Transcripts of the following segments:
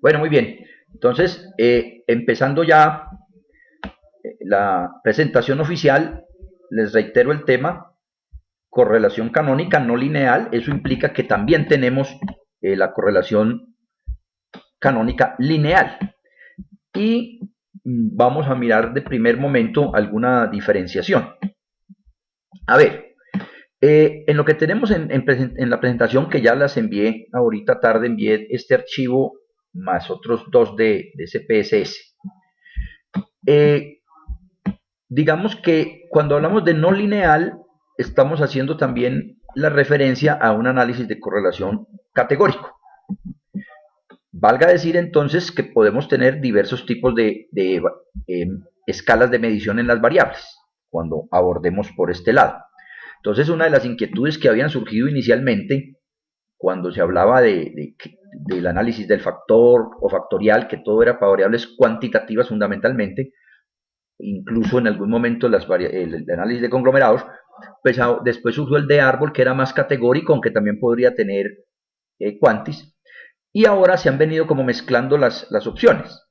Bueno, muy bien. Entonces, empezando ya la presentación oficial, les reitero el tema, correlación canónica no lineal. Eso implica que también tenemos la correlación canónica lineal. Y vamos a mirar de primer momento alguna diferenciación. A ver, en lo que tenemos en la presentación, que ya las envié ahorita tarde, envié este archivo más otros dos de CPSS. Digamos que cuando hablamos de no lineal, estamos haciendo también la referencia a un análisis de correlación categórico. Valga decir entonces que podemos tener diversos tipos de escalas de medición en las variables, cuando abordemos por este lado. Entonces, una de las inquietudes que habían surgido inicialmente, cuando se hablaba del análisis del factor o factorial, que todo era para variables cuantitativas fundamentalmente, incluso en algún momento el análisis de conglomerados, pues después surgió el de árbol, que era más categórico, aunque también podría tener cuantis, y ahora se han venido como mezclando las opciones.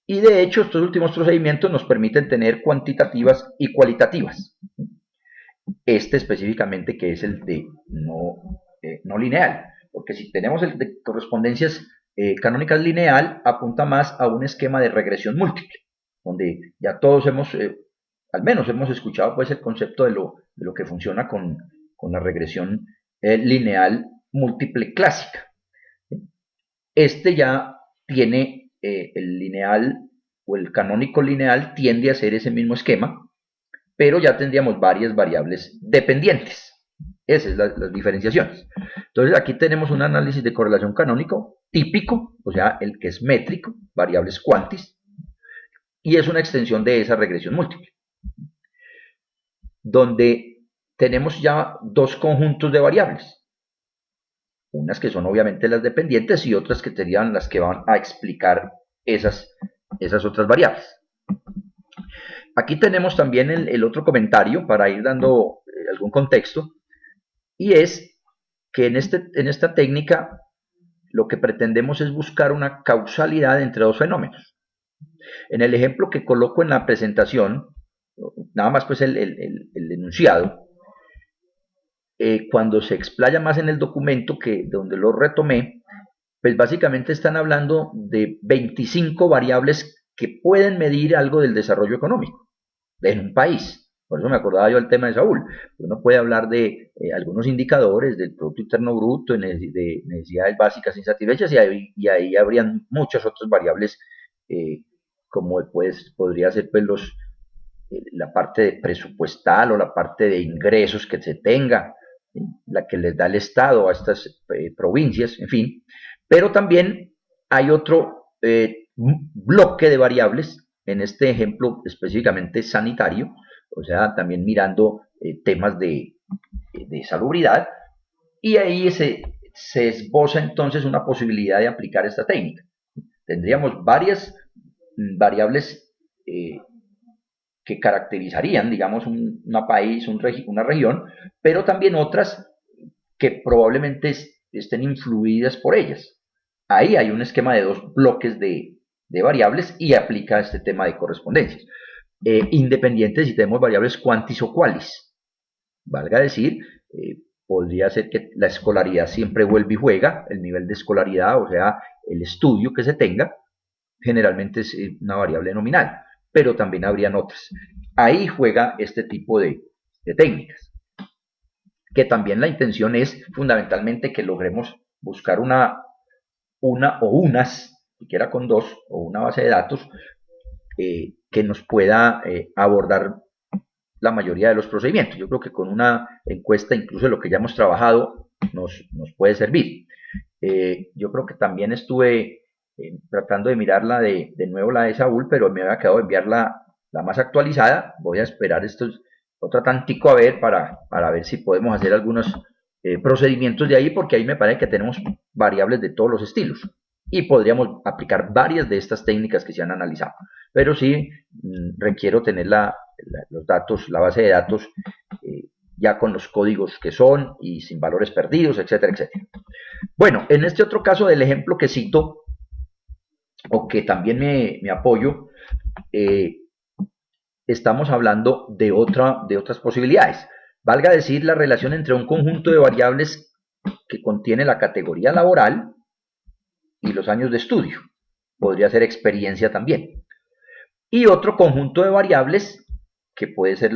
Y de hecho, estos últimos procedimientos nos permiten tener cuantitativas y cualitativas. Este específicamente, que es el de no lineal, porque si tenemos el de correspondencias canónicas lineal, apunta más a un esquema de regresión múltiple, donde ya todos al menos hemos escuchado pues el concepto de lo que funciona con la regresión lineal múltiple clásica. Este ya tiene el lineal o el canónico lineal tiende a ser ese mismo esquema, pero ya tendríamos varias variables dependientes. Esas son las diferenciaciones. Entonces aquí tenemos un análisis de correlación canónico típico, o sea, el que es métrico, variables cuantis, y es una extensión de esa regresión múltiple, donde tenemos ya dos conjuntos de variables, unas que son obviamente las dependientes y otras que serían las que van a explicar esas otras variables. Aquí tenemos también el otro comentario para ir dando algún contexto, y es que en esta técnica lo que pretendemos es buscar una causalidad entre dos fenómenos. En el ejemplo que coloco en la presentación, nada más pues el enunciado, cuando se explaya más en el documento, que donde lo retomé, pues básicamente están hablando de 25 variables que pueden medir algo del desarrollo económico en un país. Por eso me acordaba yo del tema de Saúl. Uno puede hablar de algunos indicadores del Producto Interno Bruto, de necesidades básicas insatisfechas, y ahí habrían muchas otras variables, como pues, podría ser pues, la parte de presupuestal o la parte de ingresos que se tenga, ¿sí? La que les da el Estado a estas provincias, en fin. Pero también hay otro bloque de variables, en este ejemplo específicamente sanitario, o sea, también mirando temas de salubridad, y ahí se esboza entonces una posibilidad de aplicar esta técnica. Tendríamos varias variables que caracterizarían, digamos, un país, una región, pero también otras que probablemente estén influidas por ellas. Ahí hay un esquema de dos bloques de variables y aplica este tema de correspondencias. Independiente si tenemos variables cuantis o qualis. Valga decir, podría ser que la escolaridad siempre vuelve y juega, el nivel de escolaridad, o sea, el estudio que se tenga, generalmente es una variable nominal, pero también habrían otras. Ahí juega este tipo de técnicas, que también la intención es fundamentalmente que logremos buscar una o unas, siquiera con dos, o una base de datos que nos pueda abordar la mayoría de los procedimientos. Yo creo que con una encuesta, incluso de lo que ya hemos trabajado, nos puede servir. Yo creo que también estuve tratando de mirarla de nuevo, la de Saúl, pero me había quedado de enviar la más actualizada. Voy a esperar otro tantico a ver para ver si podemos hacer algunos procedimientos de ahí, porque ahí me parece que tenemos variables de todos los estilos y podríamos aplicar varias de estas técnicas que se han analizado. Pero sí requiero tener los datos, la base de datos, ya con los códigos que son y sin valores perdidos, etcétera, etcétera. Bueno, en este otro caso del ejemplo que cito, o que también me apoyo, eh, estamos hablando de otras posibilidades. Valga decir, la relación entre un conjunto de variables que contiene la categoría laboral y los años de estudio. Podría ser experiencia también. Y otro conjunto de variables que puede ser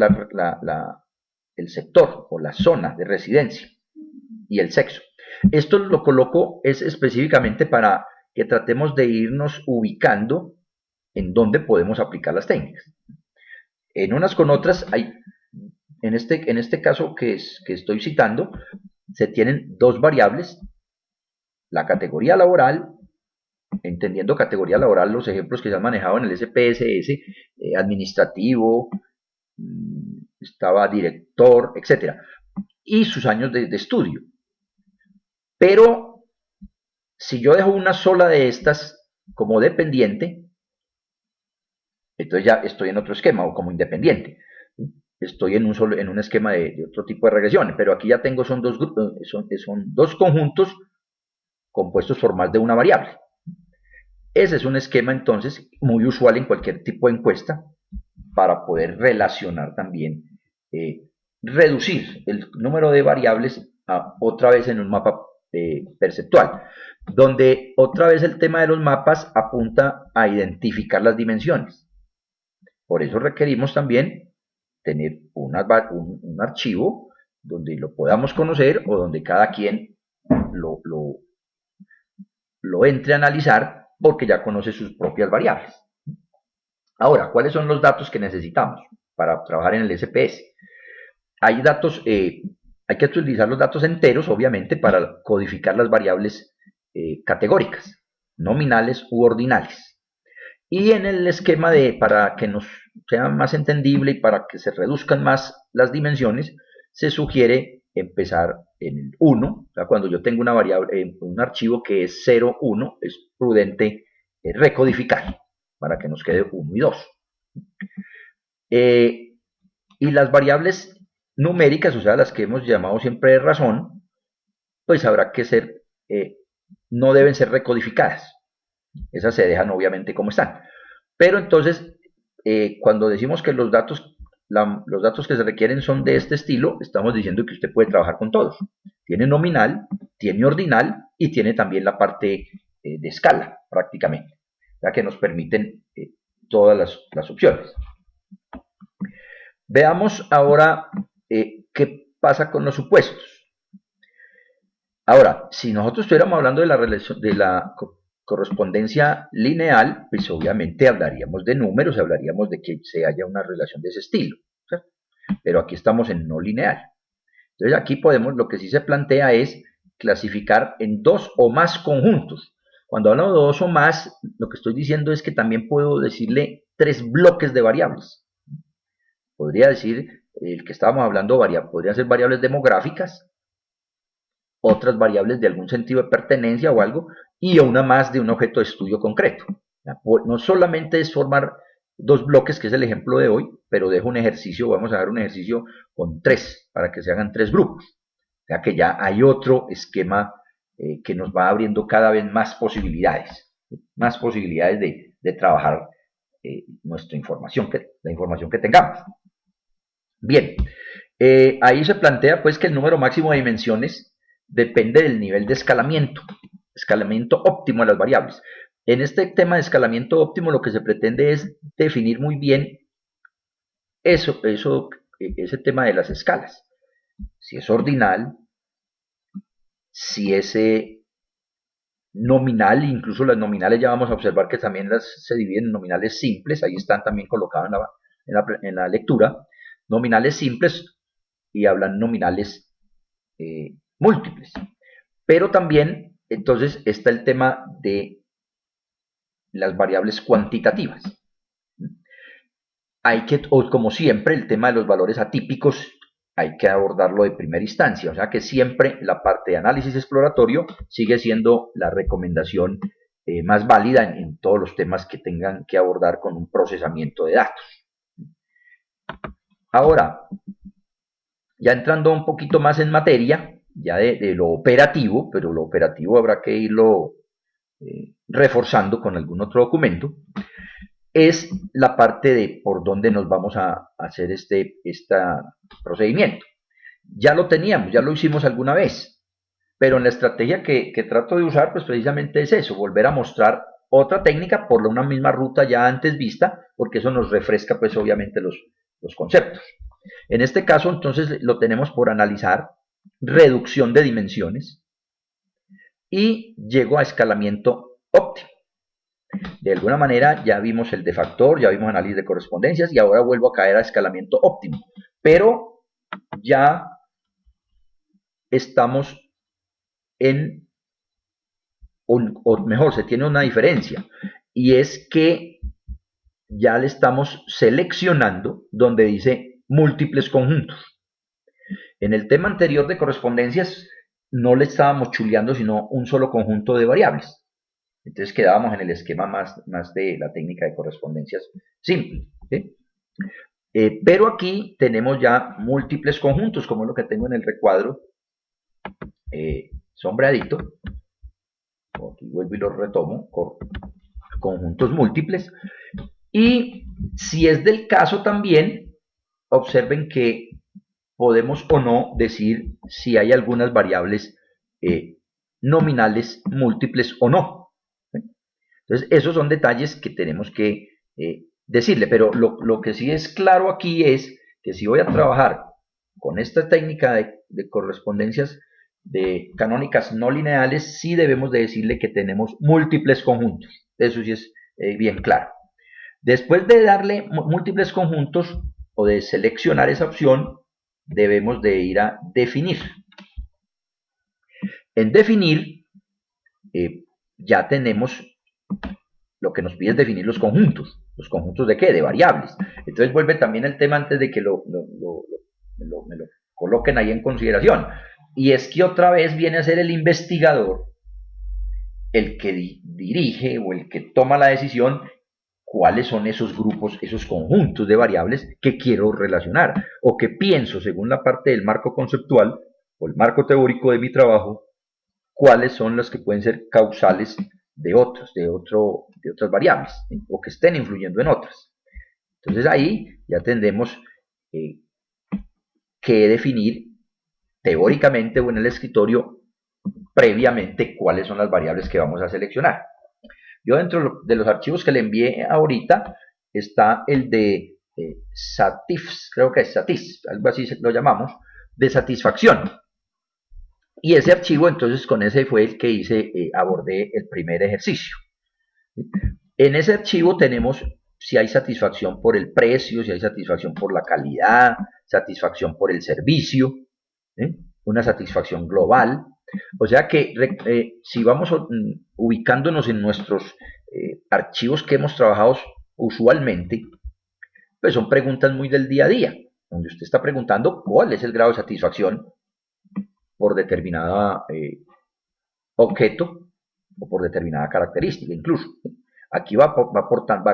el sector o la zona de residencia y el sexo. Esto lo coloco es específicamente para que tratemos de irnos ubicando en dónde podemos aplicar las técnicas. En unas con otras hay, en este caso que estoy citando, se tienen dos variables, la categoría laboral, entendiendo categoría laboral los ejemplos que se han manejado en el SPSS, administrativo, estaba director, etcétera, y sus años de estudio. Pero si yo dejo una sola de estas como dependiente, entonces ya estoy en otro esquema o como independiente. Estoy en un esquema de otro tipo de regresiones, pero aquí ya tengo son dos conjuntos compuestos por más de una variable. Ese es un esquema entonces muy usual en cualquier tipo de encuesta para poder relacionar también, reducir el número de variables otra vez en un mapa perceptual, donde otra vez el tema de los mapas apunta a identificar las dimensiones. Por eso requerimos también tener un archivo donde lo podamos conocer o donde cada quien lo, lo, lo entre a analizar porque ya conoce sus propias variables. Ahora, ¿cuáles son los datos que necesitamos para trabajar en el SPS? Hay datos, hay que utilizar los datos enteros, obviamente, para codificar las variables categóricas, nominales u ordinales. Y en el esquema para que nos sea más entendible y para que se reduzcan más las dimensiones, se sugiere empezar en el 1. O sea, cuando yo tengo una variable, un archivo que es 0, 1, es prudente recodificar para que nos quede 1 y 2. Y las variables numéricas, o sea, las que hemos llamado siempre de razón, pues habrá que ser, no deben ser recodificadas. Esas se dejan obviamente como están. Pero entonces, cuando decimos que los datos que se requieren son de este estilo, estamos diciendo que usted puede trabajar con todos. Tiene nominal, tiene ordinal y tiene también la parte de escala, prácticamente, ya que nos permiten todas las opciones. Veamos ahora qué pasa con los supuestos. Ahora, si nosotros estuviéramos hablando de la correspondencia lineal, pues obviamente hablaríamos de números, hablaríamos de que se haya una relación de ese estilo, ¿cierto? Pero aquí estamos en no lineal. Entonces aquí lo que sí se plantea es clasificar en dos o más conjuntos. Cuando hablo de dos o más, lo que estoy diciendo es que también puedo decirle tres bloques de variables. Podría decir, el que estábamos hablando, podría ser variables demográficas, otras variables de algún sentido de pertenencia o algo, y una más de un objeto de estudio concreto. No solamente es formar dos bloques, que es el ejemplo de hoy, pero dejo un ejercicio, vamos a dar un ejercicio con tres, para que se hagan tres grupos. Ya que ya hay otro esquema que nos va abriendo cada vez más posibilidades de trabajar nuestra información, la información que tengamos. Bien, ahí se plantea pues que el número máximo de dimensiones depende del nivel de escalamiento óptimo de las variables. En este tema de escalamiento óptimo lo que se pretende es definir muy bien ese tema de las escalas. Si es ordinal, si es nominal, incluso las nominales ya vamos a observar que también se dividen en nominales simples, ahí están también colocados en la lectura, nominales simples y hablan nominales múltiples. Pero también, entonces, está el tema de las variables cuantitativas. Como siempre, el tema de los valores atípicos hay que abordarlo de primera instancia, o sea que siempre la parte de análisis exploratorio sigue siendo la recomendación más válida en todos los temas que tengan que abordar con un procesamiento de datos. Ahora, ya entrando un poquito más en materia, ya de lo operativo, pero lo operativo habrá que irlo reforzando con algún otro documento, es la parte de por dónde nos vamos a hacer este procedimiento. Ya lo teníamos, ya lo hicimos alguna vez, pero en la estrategia que trato de usar, pues precisamente es eso, volver a mostrar otra técnica por una misma ruta ya antes vista, porque eso nos refresca pues obviamente los conceptos. En este caso entonces lo tenemos por analizar reducción de dimensiones y llego a escalamiento óptimo. De alguna manera ya vimos el de factor, ya vimos análisis de correspondencias y ahora vuelvo a caer a escalamiento óptimo. Pero ya estamos en, o mejor, se tiene una diferencia y es que ya le estamos seleccionando donde dice múltiples conjuntos. En el tema anterior de correspondencias no le estábamos chuleando sino un solo conjunto de variables. Entonces quedábamos en el esquema más de la técnica de correspondencias simple. ¿Sí? Pero aquí tenemos ya múltiples conjuntos, como es lo que tengo en el recuadro sombreadito. Aquí vuelvo y lo retomo, conjuntos múltiples. Y si es del caso también, observen que podemos o no decir si hay algunas variables nominales múltiples o no. Entonces, esos son detalles que tenemos que decirle, pero lo que sí es claro aquí es que si voy a trabajar con esta técnica de correspondencias de canónicas no lineales, sí debemos de decirle que tenemos múltiples conjuntos. Eso sí es bien claro. Después de darle múltiples conjuntos o de seleccionar esa opción, debemos de ir a definir. En definir, ya tenemos lo que nos pide es definir los conjuntos. ¿Los conjuntos de qué? De variables. Entonces vuelve también el tema antes de que me lo coloquen ahí en consideración. Y es que otra vez viene a ser el investigador el que dirige o el que toma la decisión cuáles son esos grupos, esos conjuntos de variables que quiero relacionar o que pienso según la parte del marco conceptual o el marco teórico de mi trabajo, cuáles son las que pueden ser causales de otras variables o que estén influyendo en otras. Entonces ahí ya tendremos que definir teóricamente o en el escritorio previamente cuáles son las variables que vamos a seleccionar. Yo dentro de los archivos que le envié ahorita está el de satisf, creo que es satis, algo así lo llamamos, de satisfacción. Y ese archivo, entonces, con ese fue el que abordé el primer ejercicio. En ese archivo tenemos si hay satisfacción por el precio, si hay satisfacción por la calidad, satisfacción por el servicio, una satisfacción global. O sea que si vamos ubicándonos en nuestros archivos que hemos trabajado usualmente, pues son preguntas muy del día a día, donde usted está preguntando cuál es el grado de satisfacción por determinada objeto o por determinada característica incluso. Aquí va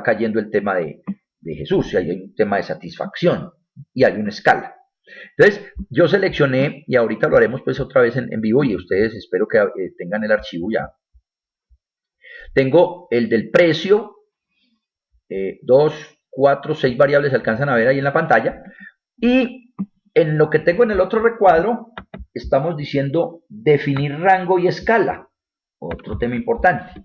cayendo el tema de Jesús, y hay un tema de satisfacción y hay una escala. Entonces yo seleccioné, y ahorita lo haremos pues otra vez en vivo y ustedes espero que tengan el archivo ya. Tengo el del precio, 2, 4, 6 variables se alcanzan a ver ahí en la pantalla, y en lo que tengo en el otro recuadro estamos diciendo definir rango y escala, otro tema importante.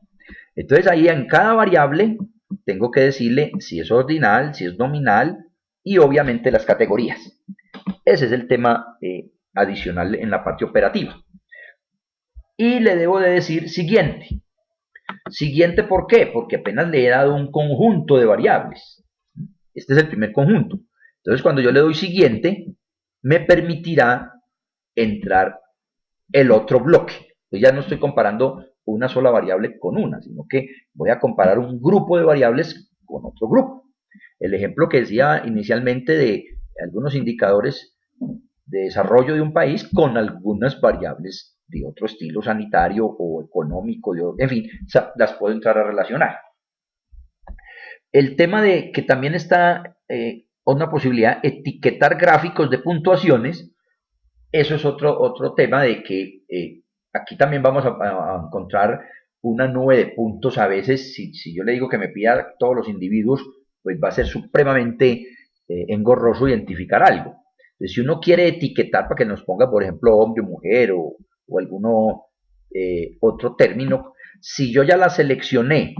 Entonces ahí en cada variable tengo que decirle si es ordinal, si es nominal y obviamente las categorías. Ese es el tema adicional en la parte operativa. Y le debo de decir siguiente. Siguiente, ¿por qué? Porque apenas le he dado un conjunto de variables. Este es el primer conjunto. Entonces cuando yo le doy siguiente, me permitirá entrar el otro bloque. Pues ya no estoy comparando una sola variable con una, sino que voy a comparar un grupo de variables con otro grupo. El ejemplo que decía inicialmente de algunos indicadores de desarrollo de un país con algunas variables de otro estilo sanitario o económico, en fin, las puedo entrar a relacionar. El tema de que también está una posibilidad, etiquetar gráficos de puntuaciones, eso es otro tema de que aquí también vamos a encontrar una nube de puntos, a veces, si yo le digo que me pida a todos los individuos, pues va a ser supremamente engorroso identificar algo. Entonces, si uno quiere etiquetar para que nos ponga, por ejemplo, hombre o mujer o alguno otro término, si yo ya la seleccioné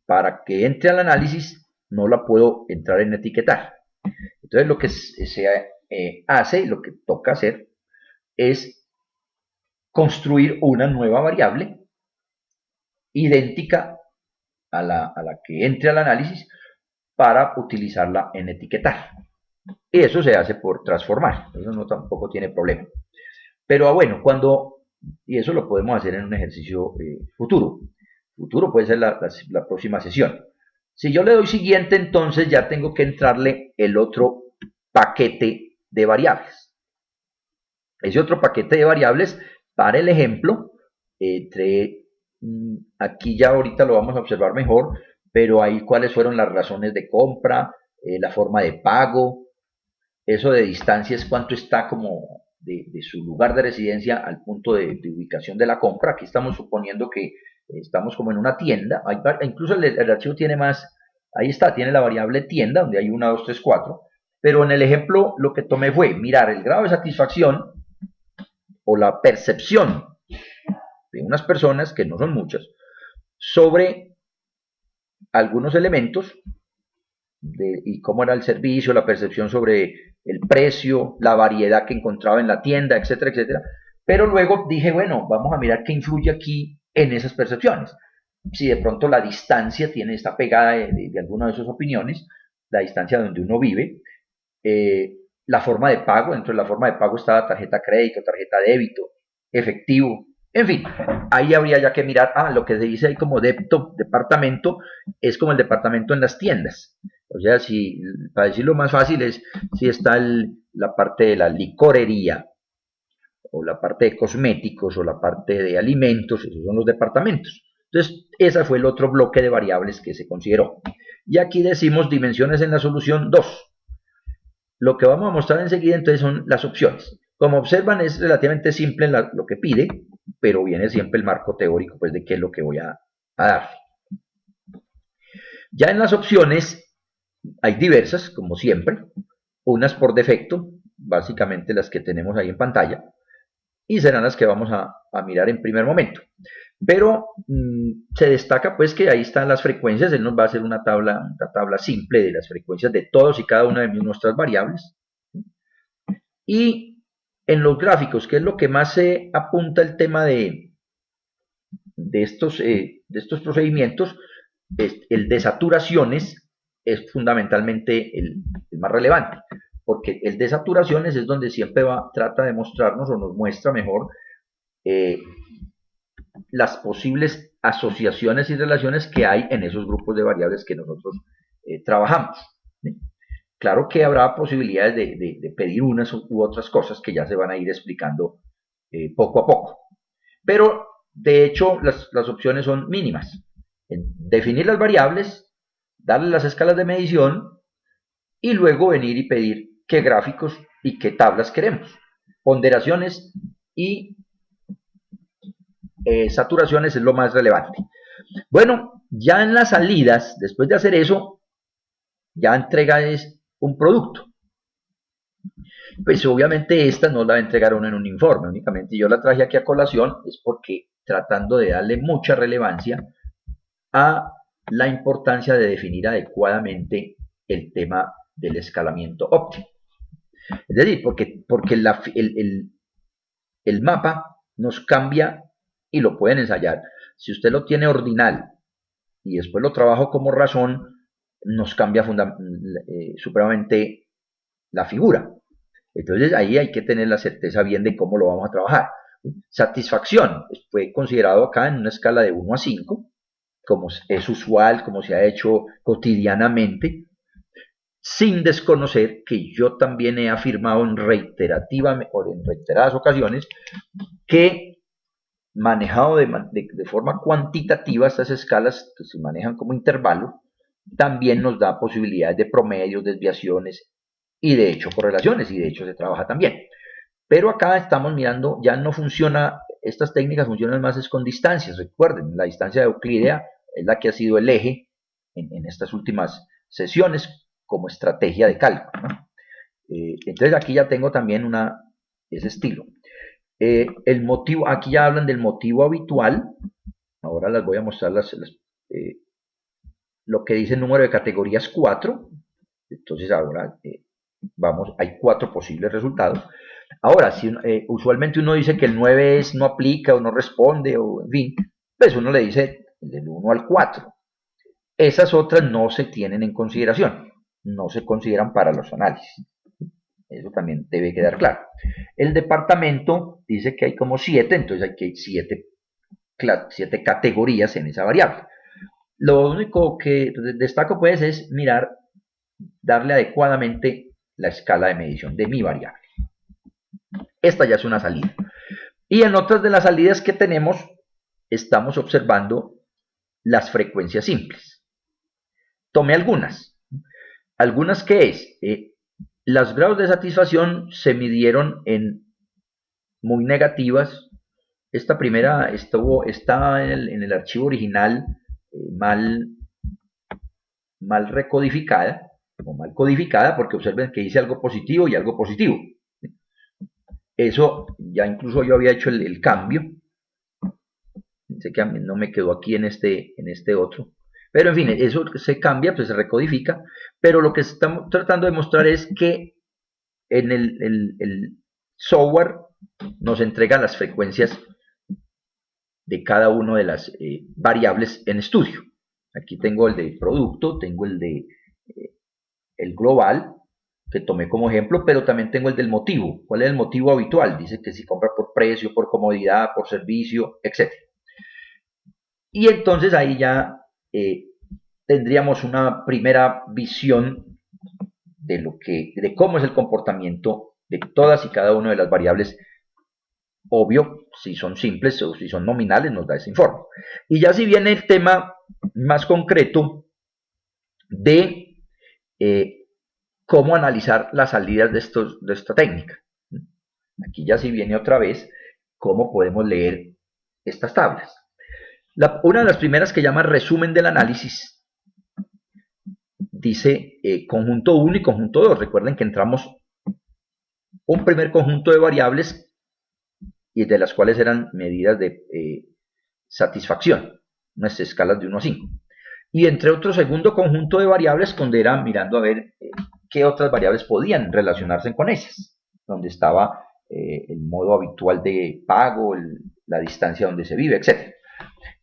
para que entre al análisis, no la puedo entrar en etiquetar. Entonces, lo que se hace, lo que toca hacer, es construir una nueva variable idéntica a la que entre al análisis para utilizarla en etiquetar. Y eso se hace por transformar, eso no tampoco tiene problema. Pero bueno, y eso lo podemos hacer en un ejercicio futuro. Futuro puede ser la próxima sesión. Si yo le doy siguiente, entonces ya tengo que entrarle el otro paquete de variables. Ese otro paquete de variables, para el ejemplo, aquí ya ahorita lo vamos a observar mejor, pero ahí cuáles fueron las razones de compra, la forma de pago, eso de distancia es cuánto está como de su lugar de residencia al punto de ubicación de la compra. Aquí estamos suponiendo que estamos como en una tienda, incluso el archivo tiene más, ahí está, tiene la variable tienda, donde hay 1, 2, 3, 4, pero en el ejemplo lo que tomé fue mirar el grado de satisfacción o la percepción de unas personas, que no son muchas, sobre algunos elementos y cómo era el servicio, la percepción sobre el precio, la variedad que encontraba en la tienda, etcétera, etcétera. Pero luego dije, bueno, vamos a mirar qué influye aquí en esas percepciones. Si de pronto la distancia está pegada de alguna de esas opiniones, la distancia donde uno vive, la forma de pago, dentro de la forma de pago estaba tarjeta crédito, tarjeta débito, efectivo, en fin, ahí habría ya que mirar, lo que se dice ahí como departamento, es como el departamento en las tiendas. O sea, para decirlo más fácil, es si está la parte de la licorería, o la parte de cosméticos, o la parte de alimentos, esos son los departamentos. Entonces, ese fue el otro bloque de variables que se consideró. Y aquí decimos dimensiones en la solución 2. Lo que vamos a mostrar enseguida entonces son las opciones. Como observan, es relativamente simple lo que pide, pero viene siempre el marco teórico pues, de qué es lo que voy a dar. Ya en las opciones hay diversas, como siempre, unas por defecto, básicamente las que tenemos ahí en pantalla, y serán las que vamos a mirar en primer momento. Pero se destaca pues que ahí están las frecuencias, él nos va a hacer una tabla simple de las frecuencias de todos y cada una de nuestras variables. Y en los gráficos, que es lo que más se apunta el tema de estos procedimientos, el de saturaciones es fundamentalmente el más relevante, porque el de saturaciones es donde siempre trata de mostrarnos o nos muestra mejor las posibles asociaciones y relaciones que hay en esos grupos de variables que nosotros trabajamos. ¿Sí? Claro que habrá posibilidades de pedir unas u otras cosas que ya se van a ir explicando poco a poco. Pero, de hecho, las opciones son mínimas. Definir las variables, darle las escalas de medición y luego venir y pedir qué gráficos y qué tablas queremos. Ponderaciones y saturaciones es lo más relevante. Bueno, ya en las salidas, después de hacer eso, ya entrega es un producto. Pues obviamente esta no la va a entregar uno en un informe, únicamente yo la traje aquí a colación, es porque tratando de darle mucha relevancia a la importancia de definir adecuadamente el tema del escalamiento óptimo. Es decir, porque el mapa nos cambia y lo pueden ensayar. Si usted lo tiene ordinal y después lo trabajo como razón, nos cambia supremamente la figura. Entonces ahí hay que tener la certeza bien de cómo lo vamos a trabajar. Satisfacción fue considerado acá en una escala de 1 a 5, como es usual, como se ha hecho cotidianamente, sin desconocer que yo también he afirmado en reiteradas ocasiones que manejado de forma cuantitativa estas escalas que se manejan como intervalo, también nos da posibilidades de promedios, desviaciones y de hecho correlaciones, y de hecho se trabaja también. Pero acá estamos mirando, ya no funciona estas técnicas funcionan más es con distancias. Recuerden, la distancia euclídea es la que ha sido el eje en estas últimas sesiones como estrategia de cálculo, ¿no? Entonces aquí ya tengo también ese estilo. El motivo, aquí ya hablan del motivo habitual. Ahora les voy a mostrar lo que dice el número de categorías 4. Entonces ahora vamos, hay 4 posibles resultados. Ahora, si usualmente uno dice que el 9 no aplica o no responde, o en fin, pues uno le dice del 1 al 4. Esas otras no se tienen en consideración, no se consideran para los análisis. Eso también debe quedar claro. El departamento dice que hay como 7, entonces aquí hay 7 categorías en esa variable. Lo único que destaco pues es mirar, darle adecuadamente la escala de medición de mi variable. Esta ya es una salida. Y en otras de las salidas que tenemos, estamos observando las frecuencias simples. Tomé algunas. Algunas que es, los grados de satisfacción se midieron en muy negativas. Esta primera está en el archivo original mal recodificada, o mal codificada, porque observen que dice algo positivo y algo positivo. Eso ya incluso yo había hecho el cambio. Sé que a mí no me quedó aquí en este otro. Pero en fin, eso se cambia, pues se recodifica. Pero lo que estamos tratando de mostrar es que en el software nos entrega las frecuencias de cada una de las variables en estudio. Aquí tengo el de producto, tengo el de el global, que tomé como ejemplo, pero también tengo el del motivo. ¿Cuál es el motivo habitual? Dice que si compra por precio, por comodidad, por servicio, etc. Y entonces ahí ya tendríamos una primera visión de cómo es el comportamiento de todas y cada una de las variables. Obvio, si son simples o si son nominales, nos da ese informe. Y ya si viene el tema más concreto de cómo analizar las salidas de esta técnica. Aquí ya si viene otra vez cómo podemos leer estas tablas. Una de las primeras que llama resumen del análisis dice conjunto 1 y conjunto 2. Recuerden que entramos un primer conjunto de variables y de las cuales eran medidas de satisfacción, unas escalas de 1 a 5. Y entre otro segundo conjunto de variables donde era mirando a ver qué otras variables podían relacionarse con esas, donde estaba el modo habitual de pago, la distancia donde se vive, etc.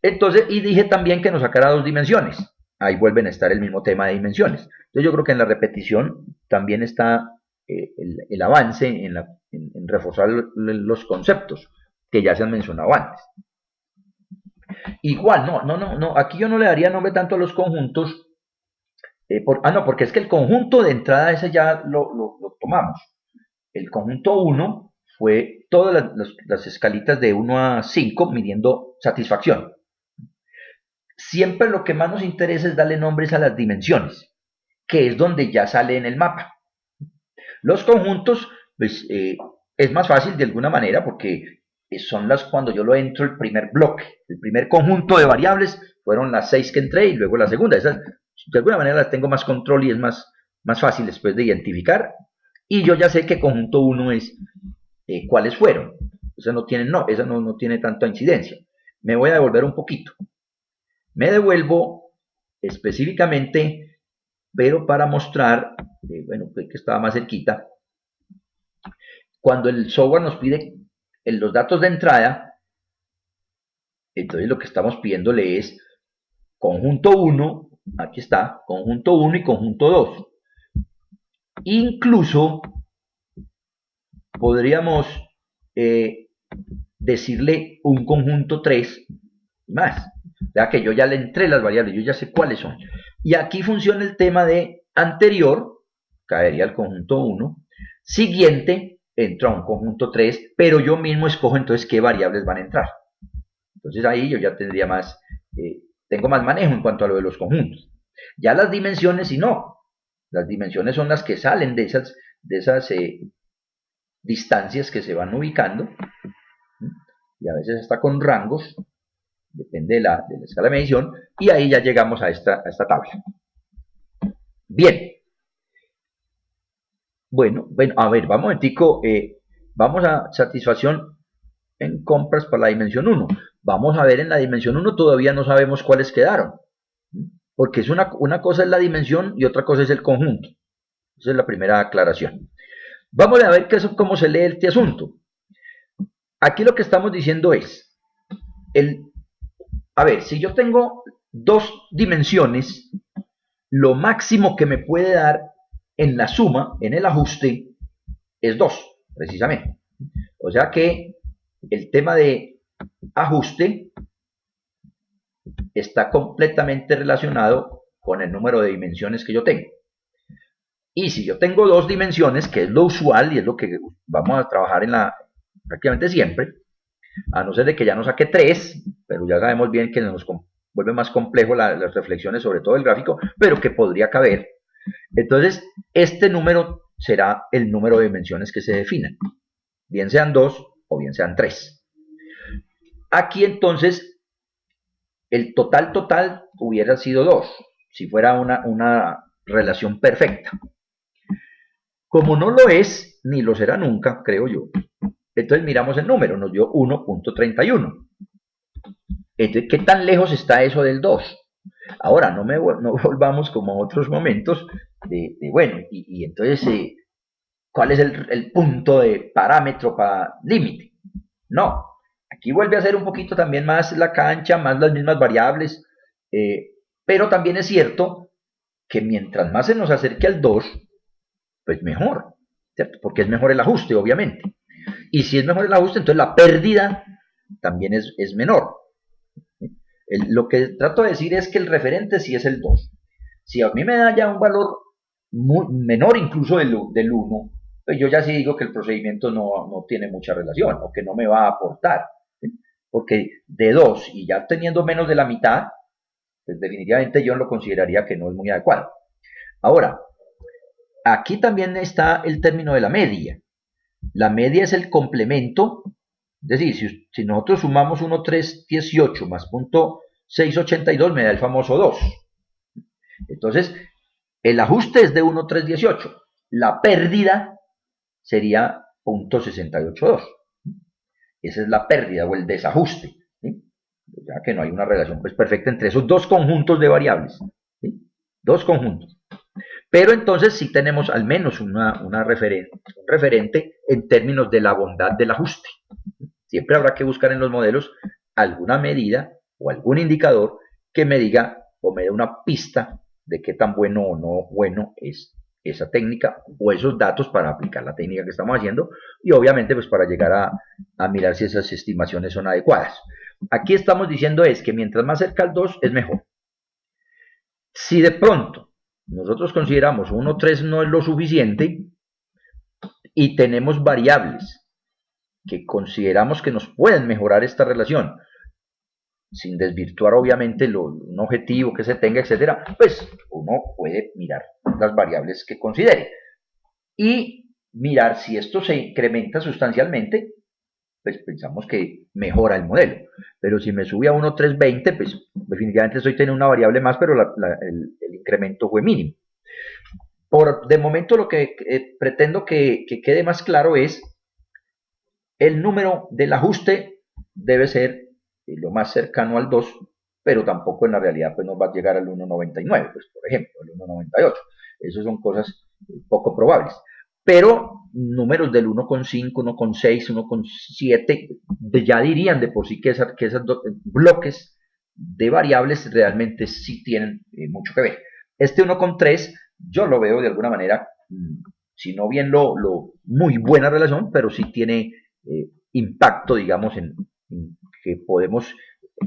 Entonces, y dije también que nos sacara 2 dimensiones. Ahí vuelven a estar el mismo tema de dimensiones. Entonces yo creo que en la repetición también está el avance en reforzar los conceptos que ya se han mencionado antes. Igual, no, aquí yo no le daría nombre tanto a los conjuntos, porque es que el conjunto de entrada ese ya lo tomamos. El conjunto 1 fue todas las escalitas de 1 a 5 midiendo satisfacción. Siempre lo que más nos interesa es darle nombres a las dimensiones, que es donde ya sale en el mapa. Los conjuntos, pues, es más fácil de alguna manera porque son cuando yo lo entro el primer bloque, el primer conjunto de variables fueron las 6 que entré y luego la segunda. Esas de alguna manera las tengo más control y es más fácil después de identificar. Y yo ya sé que conjunto 1 es cuáles fueron. Esa no tiene tanta incidencia. Me voy a devolver un poquito. Me devuelvo específicamente, pero para mostrar, bueno, que estaba más cerquita, cuando el software nos pide los datos de entrada, entonces lo que estamos pidiéndole es conjunto 1, aquí está, conjunto 1 y conjunto 2. Incluso podríamos decirle un conjunto 3 y más. O sea que yo ya le entré las variables, yo ya sé cuáles son. Y aquí funciona el tema de anterior, caería el conjunto 1, siguiente, entro a un conjunto 3, pero yo mismo escojo entonces qué variables van a entrar. Entonces ahí yo ya tendría más, tengo más manejo en cuanto a lo de los conjuntos. Ya las dimensiones, si no, las dimensiones son las que salen de esas distancias que se van ubicando. y a veces hasta con rangos, depende de la escala de medición, y ahí ya llegamos a esta tabla. Bien, bueno, a ver, vamos un momentico, vamos a satisfacción en compras para la dimensión 1. Vamos a ver en la dimensión 1, todavía no sabemos cuáles quedaron, porque es una cosa es la dimensión y otra cosa es el conjunto. Esa es la primera aclaración. Vamos a ver cómo se lee este asunto. Aquí lo que estamos diciendo es, a ver, si yo tengo dos dimensiones, lo máximo que me puede dar en la suma, en el ajuste, es 2, precisamente. O sea que el tema de ajuste está completamente relacionado con el número de dimensiones que yo tengo. Y si yo tengo dos dimensiones, que es lo usual y es lo que vamos a trabajar prácticamente siempre, a no ser de que ya nos saque 3, pero ya sabemos bien que nos vuelve más complejo las reflexiones sobre todo el gráfico, pero que podría caber. Entonces, este número será el número de dimensiones que se definan, bien sean 2 o bien sean 3. Aquí entonces, el total hubiera sido 2, si fuera una relación perfecta. Como no lo es, ni lo será nunca, creo yo, entonces miramos el número, nos dio 1.31. Entonces, ¿qué tan lejos está eso del 2? Ahora, no volvamos como a otros momentos bueno, y entonces, ¿cuál es el punto de parámetro para límite? No, aquí vuelve a ser un poquito también más la cancha, más las mismas variables, pero también es cierto que mientras más se nos acerque al 2, pues mejor, ¿cierto? Porque es mejor el ajuste, obviamente. Y si es mejor el ajuste, entonces la pérdida también es menor. Lo que trato de decir es que el referente sí es el 2. Si a mí me da ya un valor menor incluso del 1, pues yo ya sí digo que el procedimiento no tiene mucha relación o que no me va a aportar. ¿Sí? Porque de 2 y ya teniendo menos de la mitad, pues definitivamente yo lo consideraría que no es muy adecuado. Ahora, aquí también está el término de la media. La media es el complemento, es decir, si nosotros sumamos 1,318 más 0.682 me da el famoso 2. Entonces, el ajuste es de 1,318. La pérdida sería 0.682. Esa es la pérdida o el desajuste. ¿Sí? O sea que no hay una relación pues, perfecta entre esos dos conjuntos de variables. ¿Sí? Dos conjuntos. Pero entonces sí tenemos al menos un referente en términos de la bondad del ajuste. Siempre habrá que buscar en los modelos alguna medida o algún indicador que me diga o me dé una pista de qué tan bueno o no bueno es esa técnica o esos datos para aplicar la técnica que estamos haciendo y obviamente pues para llegar a mirar si esas estimaciones son adecuadas. Aquí estamos diciendo es que mientras más cerca al 2 es mejor. Si de pronto nosotros consideramos 1,3 no es lo suficiente y tenemos variables que consideramos que nos pueden mejorar esta relación, sin desvirtuar obviamente un objetivo que se tenga, etcétera, pues uno puede mirar las variables que considere y mirar si esto se incrementa sustancialmente, pues pensamos que mejora el modelo. Pero si me sube a 1,320, pues definitivamente estoy teniendo una variable más, pero el incremento fue mínimo. De momento lo que pretendo que quede más claro es el número del ajuste debe ser lo más cercano al 2, pero tampoco en la realidad pues nos va a llegar al 1,99, pues por ejemplo, al 1,98. Esas son cosas poco probables. Pero números del 1,5, 1,6, 1,7 ya dirían de por sí que esos bloques de variables realmente sí tienen mucho que ver. Este 1,3 yo lo veo de alguna manera, si no bien muy buena relación, pero sí tiene impacto, digamos, en que podemos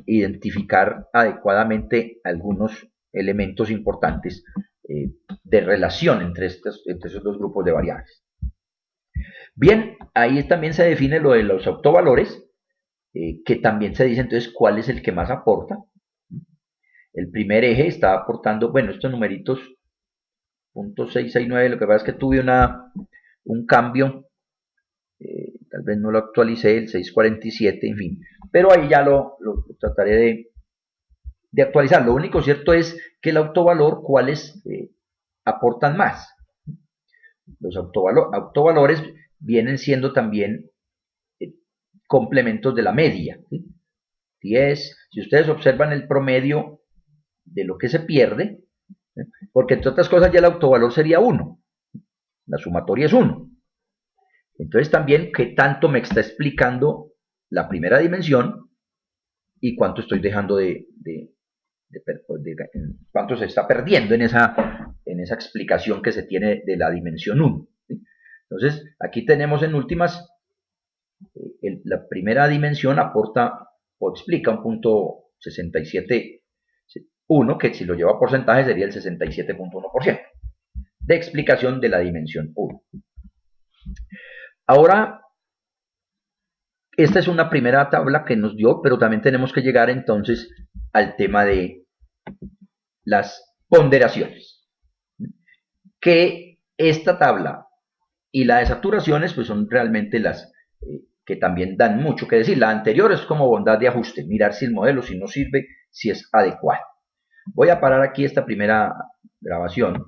identificar adecuadamente algunos elementos importantes de relación entre esos dos grupos de variables. Bien, ahí también se define lo de los autovalores, que también se dice entonces cuál es el que más aporta. El primer eje está aportando, bueno, estos numeritos, 0.669, lo que pasa es que tuve un cambio, tal vez no lo actualicé, el 647, en fin. Pero ahí ya lo trataré de actualizar. Lo único cierto es que el autovalor, ¿cuáles aportan más? Los autovalores vienen siendo también complementos de la media. ¿Sí? Si ustedes observan el promedio de lo que se pierde, porque entre otras cosas ya el autovalor sería 1, la sumatoria es 1. Entonces también qué tanto me está explicando la primera dimensión y cuánto estoy dejando cuánto se está perdiendo en esa explicación que se tiene de la dimensión 1. ¿Sí? Entonces aquí tenemos en últimas, la primera dimensión aporta o explica un punto 67,1, que si lo lleva a porcentaje sería el 67,1% de explicación de la dimensión 1. Ahora, esta es una primera tabla que nos dio, pero también tenemos que llegar entonces al tema de las ponderaciones. Que esta tabla y la de saturaciones pues son realmente las que también dan mucho que decir. La anterior es como bondad de ajuste, mirar si el modelo, si no sirve, si es adecuado. Voy a parar aquí esta primera grabación.